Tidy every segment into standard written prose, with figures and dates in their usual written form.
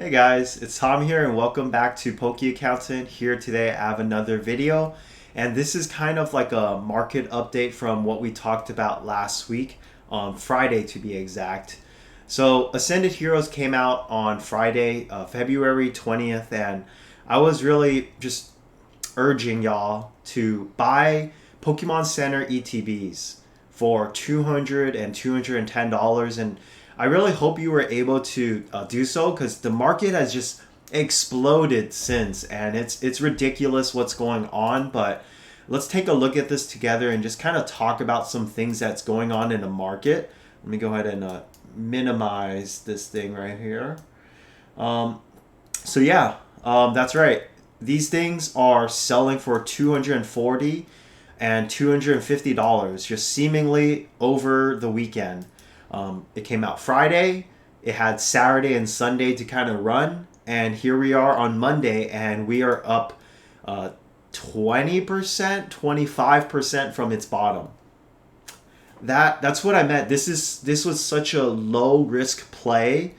Hey guys, it's Tom here and welcome back to Poke Accountant. Here today I have another video and this is kind of like a market update from what we talked about last week on Friday to be exact. So Ascended Heroes came out on Friday, February 20th, and I was really just urging y'all to buy Pokemon Center ETBs for $200 and $210, and I really hope you were able to do so because the market has just exploded since, and it's ridiculous what's going on. But let's take a look at this together and just kind of talk about some things that's going on in the market. Let me go ahead and minimize this thing right here. Um, that's right. These things are selling for 240 and $250 just seemingly over the weekend. It came out Friday. It had Saturday and Sunday to kind of run, and here we are on Monday, and we are up 20%, 25% from its bottom. That's what I meant. This was such a low risk play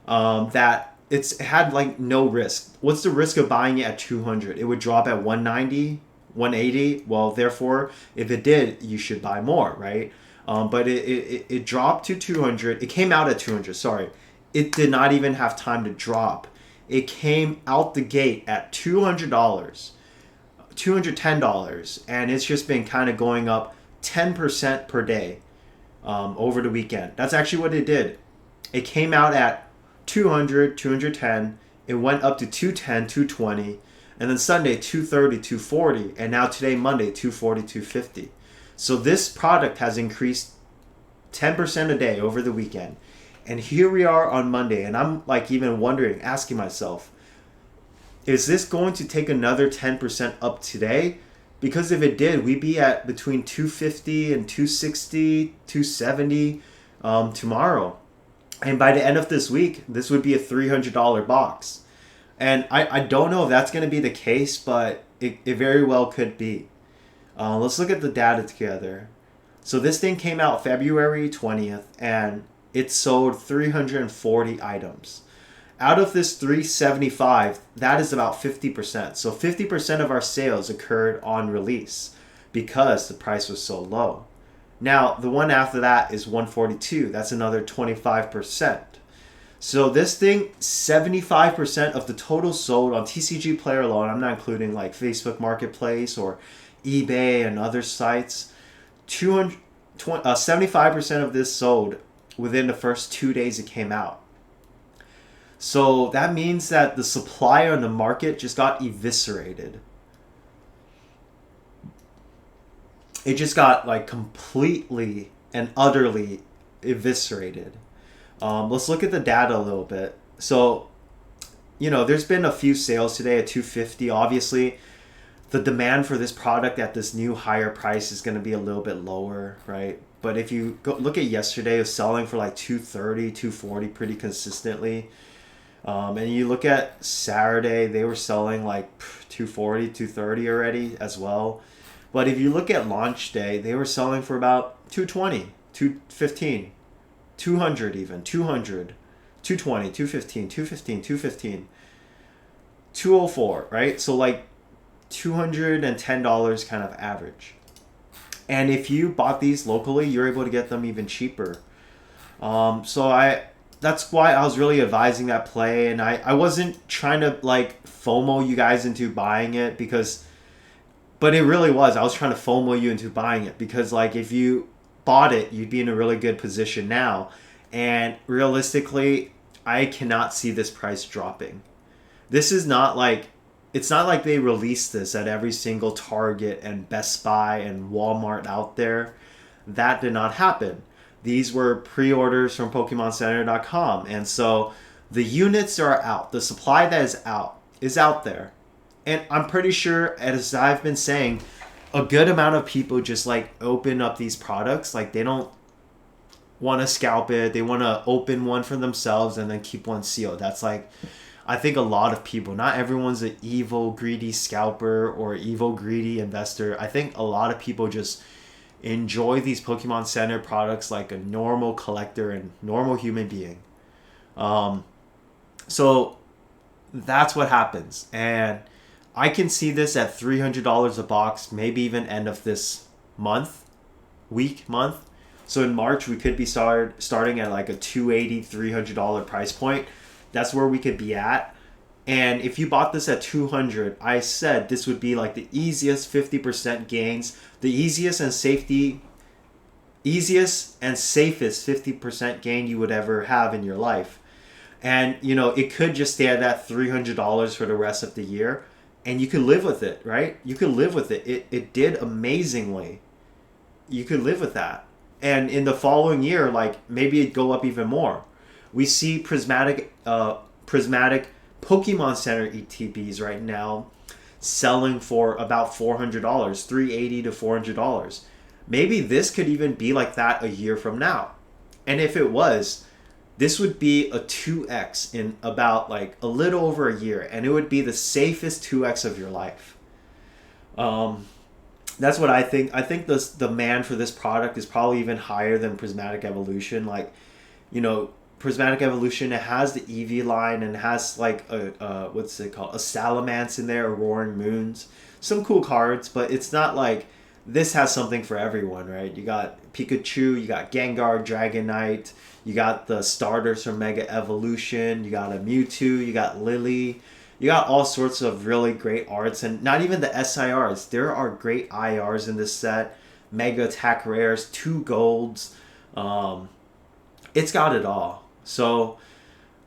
that it had like no risk. What's the risk of buying it at 200? It would drop at 190, 180. Well, therefore, if it did, you should buy more, right? But it dropped to 200. It came out at 200. Sorry, it did not even have time to drop. It came out the gate at $200, $210, and it's just been kind of going up 10% per day over the weekend. That's actually what it did. It came out at 200, 210. It went up to 210, 220, and then Sunday 230, 240, and now today Monday 240, 250. So this product has increased 10% a day over the weekend. And here we are on Monday, and I'm like even wondering, asking myself, is this going to take another 10% up today? Because if it did, we'd be at between 250 and 260, 270 tomorrow. And by the end of this week, this would be a $300 box. And I don't know if that's going to be the case, but it very well could be. Let's look at the data together. So this thing came out February 20th, and it sold 340 items. Out of this 375, that is about 50%. So 50% of our sales occurred on release because the price was so low. Now, the one after that is 142. That's another 25%. So this thing, 75% of the total sold on TCG Player alone. I'm not including like Facebook Marketplace or eBay and other sites. 75% of this sold within the first 2 days it came out. So that means that the supply on the market just got eviscerated. It just got like completely and utterly eviscerated. Let's look at the data a little bit. So, there's been a few sales today at 250. Obviously, the demand for this product at this new higher price is going to be a little bit lower, right? But if you look at yesterday, it was selling for like 230, 240 pretty consistently. And you look at Saturday, they were selling like 240, 230 already as well. But if you look at launch day, they were selling for about 220, 215, 200 even, 200, 220, 215, 215, 215, 204, right? So like $210 kind of average. And if you bought these locally, you're able to get them even cheaper. That's why I was really advising that play, and I wasn't trying to like FOMO you guys into buying it but it really was. I was trying to FOMO you into buying it because like if you bought it, you'd be in a really good position now. And realistically, I cannot see this price dropping. This is not like It's not like they released this at every single Target and Best Buy and Walmart out there. That did not happen. These were pre-orders from PokemonCenter.com. And so the units are out. The supply that is out there. And I'm pretty sure, as I've been saying, a good amount of people just like open up these products. Like they don't want to scalp it. They want to open one for themselves and then keep one sealed. That's like, I think a lot of people, not everyone's an evil, greedy scalper or evil, greedy investor. I think a lot of people just enjoy these Pokemon Center products like a normal collector and normal human being. So that's what happens. And I can see this at $300 a box, maybe even end of this month. So in March, we could be starting at like a $280, $300 price point. That's where we could be at. And if you bought this at 200, I said this would be like the easiest 50% gains, the easiest and safest 50% gain you would ever have in your life. And it could just stay at that $300 for the rest of the year, and you could live with it, right? You could live with it. It did amazingly. You could live with that. And in the following year, like maybe it'd go up even more. We see prismatic Pokemon Center ETBs right now selling for about $400, $380 to $400. Maybe this could even be like that a year from now. And if it was, this would be a 2x in about like a little over a year, and it would be the safest 2x of your life. That's what I think. I think the demand for this product is probably even higher than Prismatic Evolution. Like, Prismatic Evolution, it has the Eevee line and it has like a what's it called? A Salamence in there, a Roaring Moons. Some cool cards, but it's not like this has something for everyone, right? You got Pikachu, you got Gengar, Dragonite, you got the starters from Mega Evolution, you got a Mewtwo, you got Lily. You got all sorts of really great arts, and not even the SIRs. There are great IRs in this set. Mega attack rares, 2 golds. It's got it all. So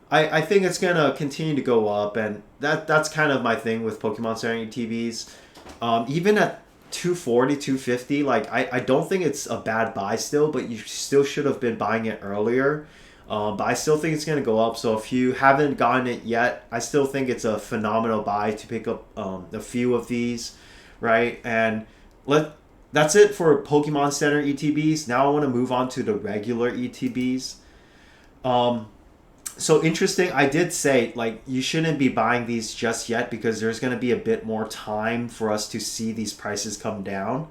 I think it's going to continue to go up, and that's kind of my thing with Pokemon Center ETBs. Even at 240, 250, like I don't think it's a bad buy still, but you still should have been buying it earlier. But I still think it's going to go up. So if you haven't gotten it yet, I still think it's a phenomenal buy to pick up a few of these, right? And that's it for Pokemon Center ETBs. Now I want to move on to the regular ETBs. So interesting, I did say, like, you shouldn't be buying these just yet because there's going to be a bit more time for us to see these prices come down.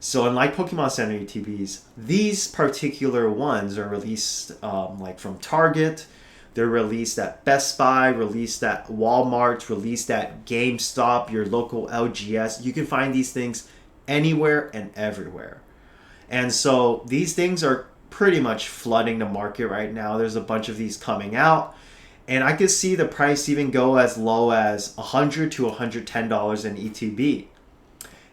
So unlike Pokemon Center ETBs, these particular ones are released like from Target. They're released at Best Buy, released at Walmart, released at GameStop, your local LGS. You can find these things anywhere and everywhere. And so these things are pretty much flooding the market right now. There's a bunch of these coming out. And I could see the price even go as low as $100 to $110 in ETB.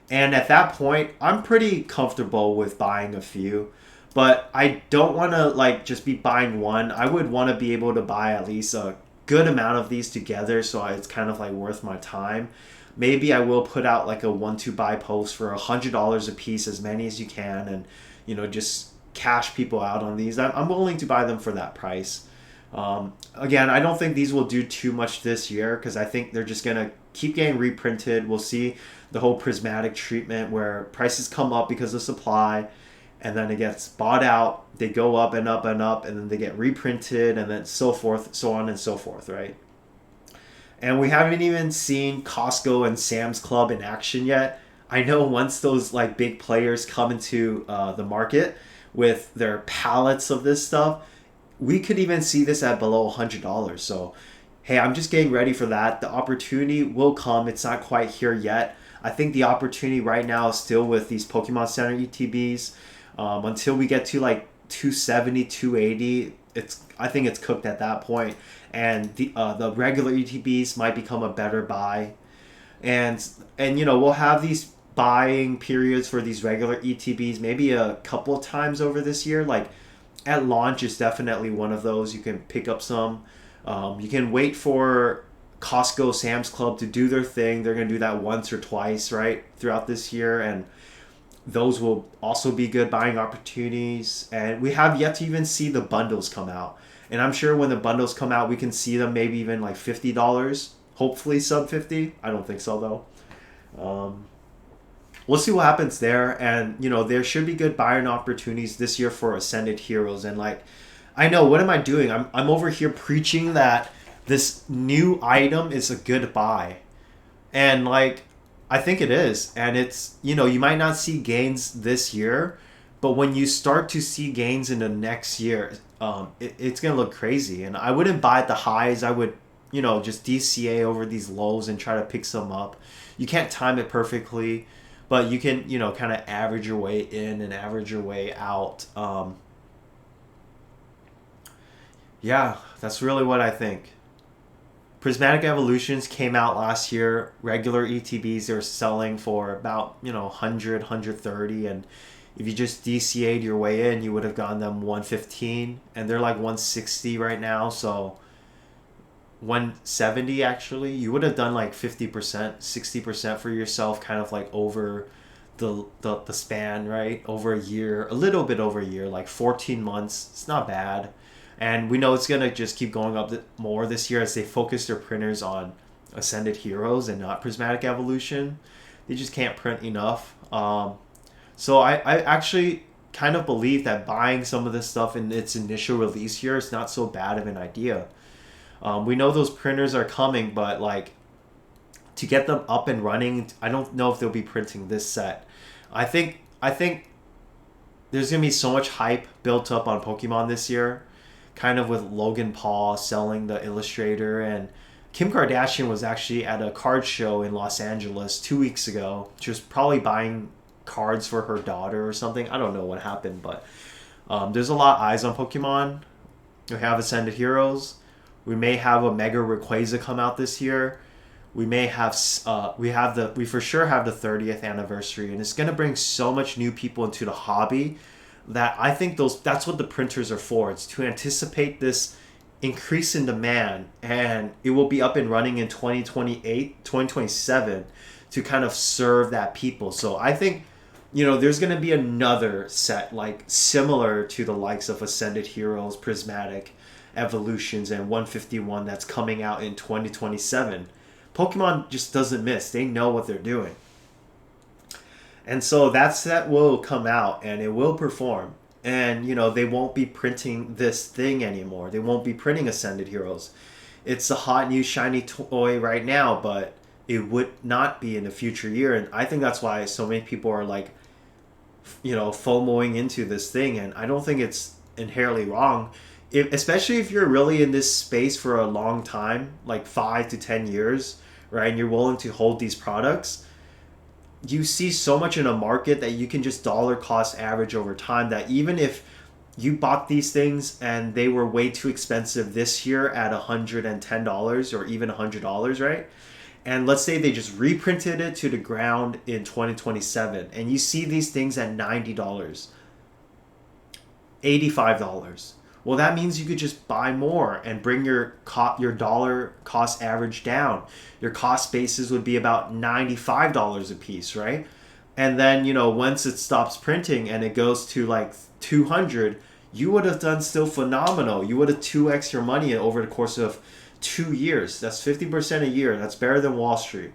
And at that point, I'm pretty comfortable with buying a few. But I don't want to like just be buying one. I would want to be able to buy at least a good amount of these together so it's kind of like worth my time. Maybe I will put out like a 1-2 buy post for $100 a piece, as many as you can, and just cash people out on these. I'm willing to buy them for that price. Again, I don't think these will do too much this year because I think they're just going to keep getting reprinted. We'll see the whole prismatic treatment where prices come up because of supply and then it gets bought out. They go up and up and up and then they get reprinted and then so forth, so on and so forth, right? And we haven't even seen Costco and Sam's Club in action yet. I know once those like big players come into the market with their pallets of this stuff, we could even see this at below $100. So, hey, I'm just getting ready for that. The opportunity will come. It's not quite here yet. I think the opportunity right now is still with these Pokemon Center ETBs. Until we get to like 270, 280, I think it's cooked at that point. And the regular ETBs might become a better buy. And we'll have these buying periods for these regular ETBs maybe a couple of times over this year. Like at launch is definitely one of those. You can pick up some. You can wait for Costco, Sam's Club to do their thing. They're going to do that once or twice, right, throughout this year. And those will also be good buying opportunities. And we have yet to even see the bundles come out. And I'm sure when the bundles come out, we can see them maybe even like $50. Hopefully sub 50. I don't think so, though. We'll see what happens there. And, there should be good buying opportunities this year for Ascended Heroes. And, like, I know, what am I doing? I'm over here preaching that this new item is a good buy. And, like, I think it is. And it's, you might not see gains this year. But when you start to see gains in the next year, it's going to look crazy. And I wouldn't buy at the highs. I would just DCA over these lows and try to pick some up. You can't time it perfectly, but you can, kind of average your way in and average your way out. Yeah, that's really what I think. Prismatic Evolutions came out last year. Regular ETBs they're selling for about 100, 130, and if you just DCA'd your way in, you would have gotten them 115, and they're like 160 right now. So 170 actually, you would have done like 50%, 60% for yourself, kind of like over the span, right? Over a year, a little bit over a year, like 14 months. It's not bad. And we know it's going to just keep going up more this year as they focus their printers on Ascended Heroes and not Prismatic Evolution. They just can't print enough. So I actually kind of believe that buying some of this stuff in its initial release year is not so bad of an idea. We know those printers are coming, but like to get them up and running, I don't know if they'll be printing this set. I think there's going to be so much hype built up on Pokemon this year, kind of with Logan Paul selling the Illustrator, and Kim Kardashian was actually at a card show in Los Angeles 2 weeks ago. She was probably buying cards for her daughter or something. I don't know what happened, but there's a lot of eyes on Pokemon. We have Ascended Heroes. We may have a Mega Rayquaza come out this year. We may have we for sure have the 30th anniversary, and it's going to bring so much new people into the hobby that I think that's what the printers are for. It's to anticipate this increase in demand, and it will be up and running in 2028, 2027 to kind of serve that people. So I think, there's going to be another set like similar to the likes of Ascended Heroes, Prismatic Evolutions, and 151 that's coming out in 2027. Pokemon just doesn't miss. They know what they're doing. And so that set will come out and it will perform. And, they won't be printing this thing anymore. They won't be printing Ascended Heroes. It's a hot new shiny toy right now, but it would not be in the future year. And I think that's why so many people are like, FOMOing into this thing. And I don't think it's inherently wrong. Especially if you're really in this space for a long time, like 5 to 10 years, right? And you're willing to hold these products. You see so much in a market that you can just dollar cost average over time, that even if you bought these things and they were way too expensive this year at $110 or even $100, right? And let's say they just reprinted it to the ground in 2027 and you see these things at $90, $85. Well, that means you could just buy more and bring your dollar cost average down. Your cost basis would be about $95 a piece, right? And then, once it stops printing and it goes to like 200, you would have done still phenomenal. You would have 2x your money over the course of 2 years. That's 50% a year. That's better than Wall Street.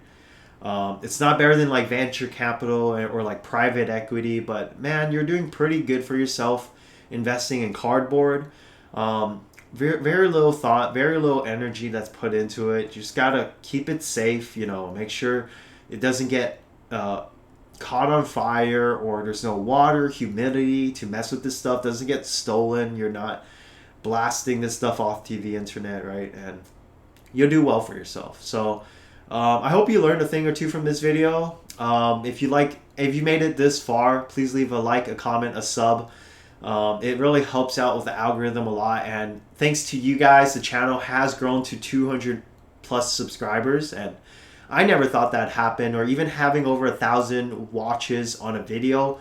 It's not better than like venture capital or like private equity, but man, you're doing pretty good for yourself investing in cardboard. Very, very little thought, very little energy that's put into it. You just gotta keep it safe, make sure it doesn't get caught on fire, or there's no water, humidity to mess with this stuff, doesn't get stolen. You're not blasting this stuff off to the internet, right? And you'll do well for yourself. So I hope you learned a thing or two from this video. If you made it this far, please leave a like, a comment, a sub. It really helps out with the algorithm a lot, and thanks to you guys, the channel has grown to 200 plus subscribers, and I never thought that happened, or even having over 1,000 watches on a video.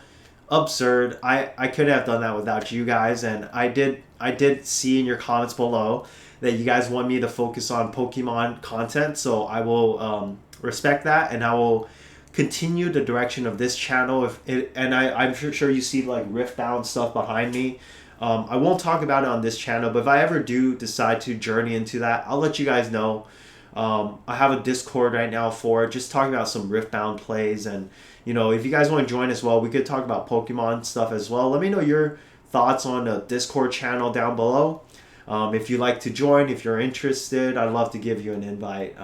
Absurd. I couldn't have done that without you guys, and I did see in your comments below that you guys want me to focus on Pokemon content, so I will respect that, and I will continue the direction of this channel. I'm sure you see like Riftbound stuff behind me. I won't talk about it on this channel, but if I ever do decide to journey into that, I'll let you guys know. I have a Discord right now for it, just talking about some Riftbound plays, and if you guys want to join as well, we could talk about Pokemon stuff as well. Let me know your thoughts on the Discord channel down below. If you'd like to join, if you're interested, I'd love to give you an invite.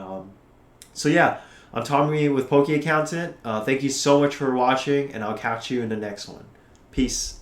So yeah, I'm Tommy with Poke Accountant. Thank you so much for watching, and I'll catch you in the next one. Peace.